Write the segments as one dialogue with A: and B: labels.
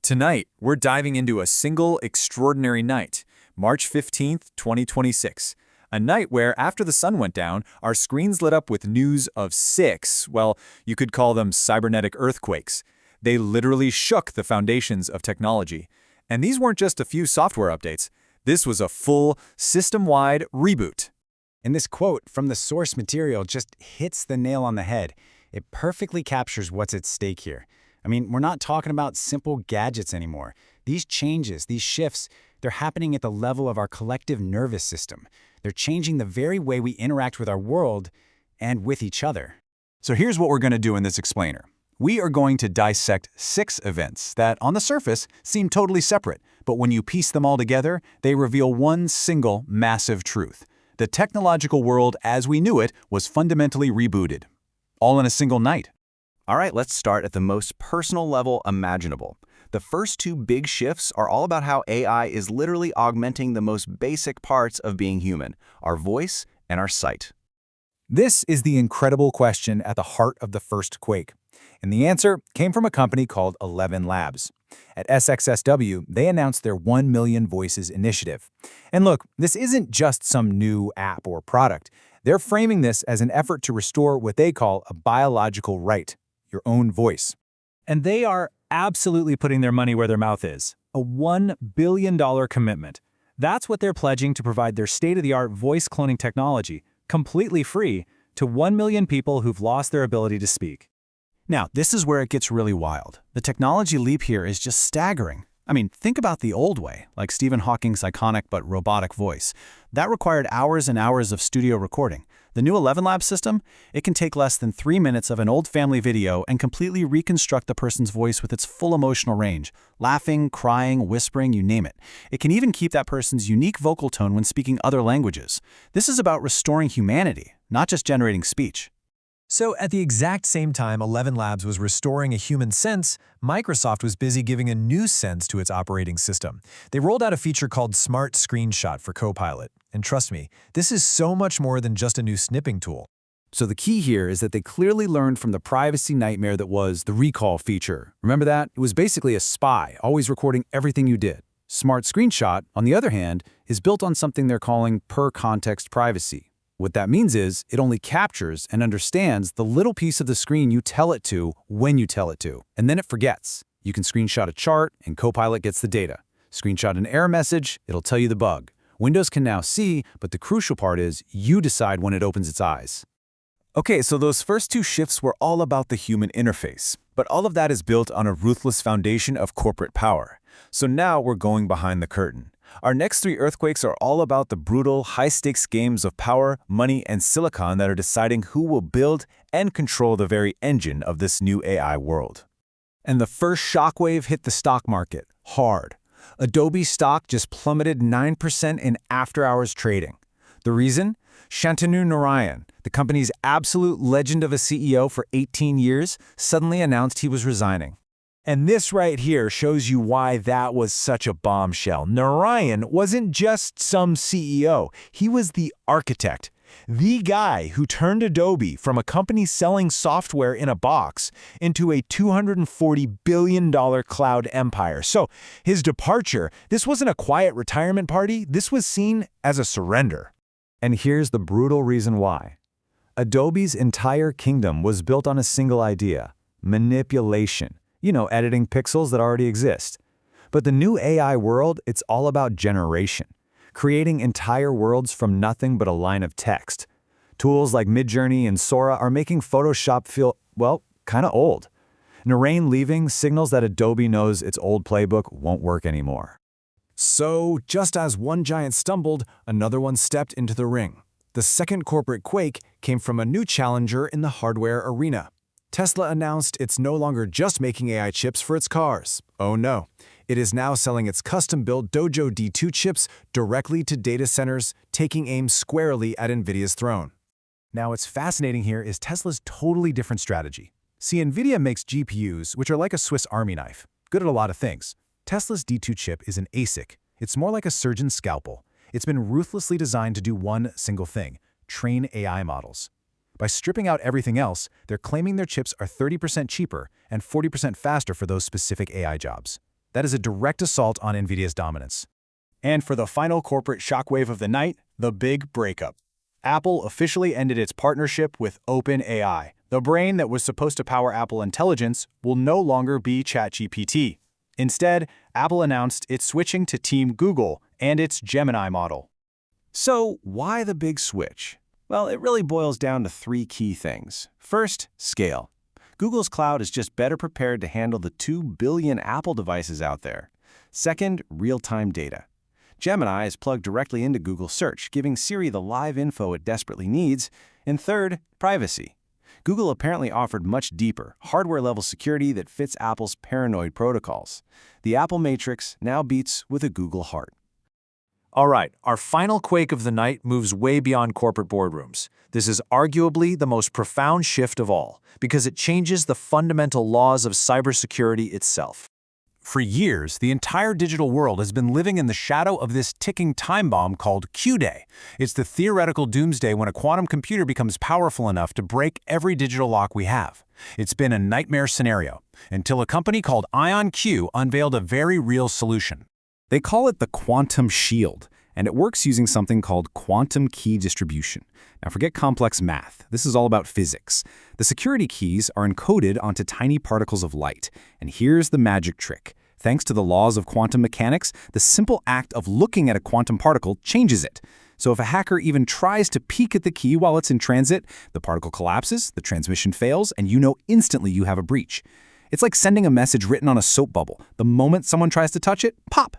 A: Tonight, we're diving into a single extraordinary night, March 15th, 2026. A night where, after the sun went down, our screens lit up with news of six, well, you could call them cybernetic earthquakes. They literally shook the foundations of technology. And these weren't just a few software updates. This was a full, system-wide reboot.
B: And this quote from the source material just hits the nail on the head. It perfectly captures what's at stake here. I mean, we're not talking about simple gadgets anymore. These changes, these shifts, they're happening at the level of our collective nervous system. They're changing the very way we interact with our world and with each other.
A: So here's what we're going to do in this explainer. We are going to dissect six events that, on the surface, seem totally separate, but when you piece them all together, they reveal one single, massive truth. The technological world as we knew it was fundamentally rebooted. All in a single night.
C: All right, let's start at the most personal level imaginable. The first two big shifts are all about how AI is literally augmenting the most basic parts of being human, our voice and our sight.
A: This is the incredible question at the heart of the first quake. And the answer came from a company called 11 Labs. At SXSW, they announced their 1 Million Voices initiative. And look, this isn't just some new app or product. They're framing this as an effort to restore what they call a biological right, your own voice. And they are absolutely putting their money where their mouth is. A $1 billion commitment. That's what they're pledging to provide their state-of-the-art voice cloning technology, completely free, to 1 million people who've lost their ability to speak.
B: Now, this is where it gets really wild. The technology leap here is just staggering. I mean, think about the old way, like Stephen Hawking's iconic but robotic voice. That required hours and hours of studio recording. The new 11 Labs system, it can take less than 3 minutes of an old family video and completely reconstruct the person's voice with its full emotional range. Laughing, crying, whispering, you name it. It can even keep that person's unique vocal tone when speaking other languages. This is about restoring humanity, not just generating speech.
D: So at the exact same time 11 Labs was restoring a human sense, Microsoft was busy giving a new sense to its operating system. They rolled out a feature called Smart Screenshot for Copilot. And trust me, this is so much more than just a new snipping tool.
A: So the key here is that they clearly learned from the privacy nightmare that was the recall feature. Remember that? It was basically a spy, always recording everything you did. Smart Screenshot, on the other hand, is built on something they're calling per-context privacy. What that means is it only captures and understands the little piece of the screen you tell it to when you tell it to, and then it forgets. You can screenshot a chart, and Copilot gets the data. Screenshot an error message, it'll tell you the bug. Windows can now see, but the crucial part is you decide when it opens its eyes. Okay, so those first two shifts were all about the human interface, but all of that is built on a ruthless foundation of corporate power. So now we're going behind the curtain. Our next three earthquakes are all about the brutal, high-stakes games of power, money, and silicon that are deciding who will build and control the very engine of this new AI world. And the first shockwave hit the stock market, hard. Adobe stock just plummeted 9% in after-hours trading. The reason? Shantanu Narayan, the company's absolute legend of a CEO for 18 years, suddenly announced he was resigning. And this right here shows you why that was such a bombshell. Narayan wasn't just some CEO. He was the architect, the guy who turned Adobe from a company selling software in a box into a $240 billion cloud empire. So his departure, this wasn't a quiet retirement party. This was seen as a surrender. And here's the brutal reason why. Adobe's entire kingdom was built on a single idea: manipulation. You know, editing pixels that already exist. But the new AI world, it's all about generation, creating entire worlds from nothing but a line of text. Tools like Midjourney and Sora are making Photoshop feel, well, kind of old. Narayan leaving signals that Adobe knows its old playbook won't work anymore. So, just as one giant stumbled, another one stepped into the ring. The second corporate quake came from a new challenger in the hardware arena. Tesla announced it's no longer just making AI chips for its cars. Oh no, it is now selling its custom-built Dojo D2 chips directly to data centers, taking aim squarely at NVIDIA's throne. Now what's fascinating here is Tesla's totally different strategy. See, NVIDIA makes GPUs, which are like a Swiss Army knife, good at a lot of things. Tesla's D2 chip is an ASIC. It's more like a surgeon's scalpel. It's been ruthlessly designed to do one single thing: train AI models. By stripping out everything else, they're claiming their chips are 30% cheaper and 40% faster for those specific AI jobs.
B: That is a direct assault on NVIDIA's dominance. And for the final corporate shockwave of the night, the big breakup. Apple officially ended its partnership with OpenAI. The brain that was supposed to power Apple Intelligence will no longer be ChatGPT. Instead, Apple announced it's switching to Team Google and its Gemini model.
C: So, why the big switch? Well, it really boils down to three key things. First, scale. Google's cloud is just better prepared to handle the 2 billion Apple devices out there. Second, real-time data. Gemini is plugged directly into Google Search, giving Siri the live info it desperately needs. And third, privacy. Google apparently offered much deeper, hardware-level security that fits Apple's paranoid protocols. The Apple Matrix now beats with a Google heart.
D: All right, our final quake of the night moves way beyond corporate boardrooms. This is arguably the most profound shift of all, because it changes the fundamental laws of cybersecurity itself.
B: For years, the entire digital world has been living in the shadow of this ticking time bomb called Q-Day. It's the theoretical doomsday when a quantum computer becomes powerful enough to break every digital lock we have. It's been a nightmare scenario, until a company called IonQ unveiled a very real solution.
C: They call it the quantum shield, and it works using something called quantum key distribution. Now forget complex math. This is all about physics. The security keys are encoded onto tiny particles of light. And here's the magic trick. Thanks to the laws of quantum mechanics, the simple act of looking at a quantum particle changes it. So if a hacker even tries to peek at the key while it's in transit, the particle collapses, the transmission fails, and you know instantly you have a breach. It's like sending a message written on a soap bubble. The moment someone tries to touch it, pop!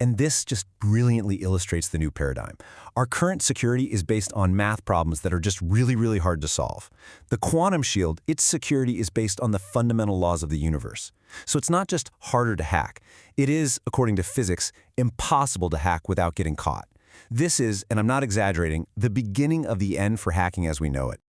E: And this just brilliantly illustrates the new paradigm. Our current security is based on math problems that are just really hard to solve. The quantum shield, its security is based on the fundamental laws of the universe. So it's not just harder to hack. It is, according to physics, impossible to hack without getting caught. This is, and I'm not exaggerating, the beginning of the end for hacking as we know it.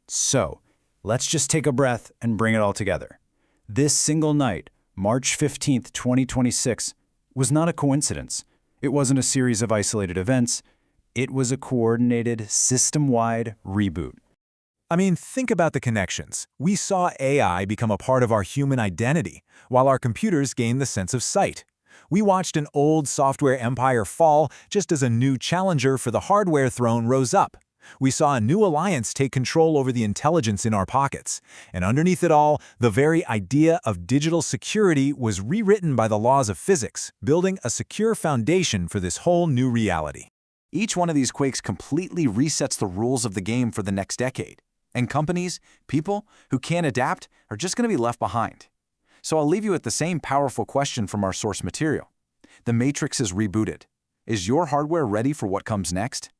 B: So, let's just take a breath and bring it all together. This single night, March 15th, 2026, was not a coincidence. It wasn't a series of isolated events. It was a coordinated, system-wide reboot.
D: I mean, think about the connections. We saw AI become a part of our human identity, while our computers gained the sense of sight. We watched an old software empire fall just as a new challenger for the hardware throne rose up. We saw a new alliance take control over the intelligence in our pockets. And underneath it all, the very idea of digital security was rewritten by the laws of physics, building a secure foundation for this whole new reality.
B: Each one of these quakes completely resets the rules of the game for the next decade. And companies, people who can't adapt are just going to be left behind. So I'll leave you with the same powerful question from our source material. The Matrix is rebooted. Is your hardware ready for what comes next?